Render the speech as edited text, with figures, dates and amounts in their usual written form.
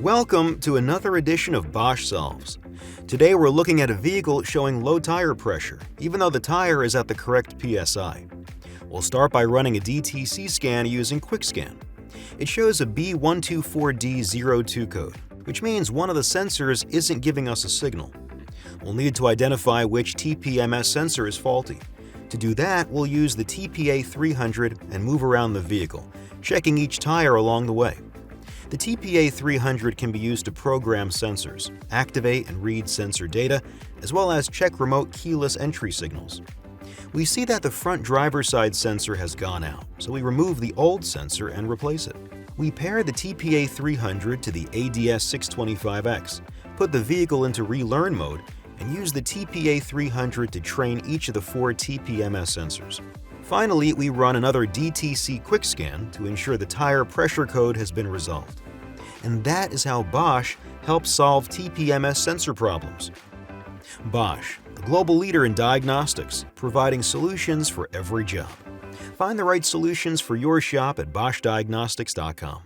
Welcome to another edition of Bosch Solves. Today we're looking at a vehicle showing low tire pressure, even though the tire is at the correct PSI. We'll start by running a DTC scan using QuickScan. It shows a B124D02 code, which means one of the sensors isn't giving us a signal. We'll need to identify which TPMS sensor is faulty. To do that, we'll use the TPA300 and move around the vehicle, checking each tire along the way. The TPA300 can be used to program sensors, activate and read sensor data, as well as check remote keyless entry signals. We see that the front driver's side sensor has gone out, so we remove the old sensor and replace it. We pair the TPA300 to the ADS625X, put the vehicle into relearn mode, and use the TPA300 to train each of the 4 TPMS sensors. Finally, we run another DTC quick scan to ensure the tire pressure code has been resolved. And that is how Bosch helps solve TPMS sensor problems. Bosch, the global leader in diagnostics, providing solutions for every job. Find the right solutions for your shop at boschdiagnostics.com.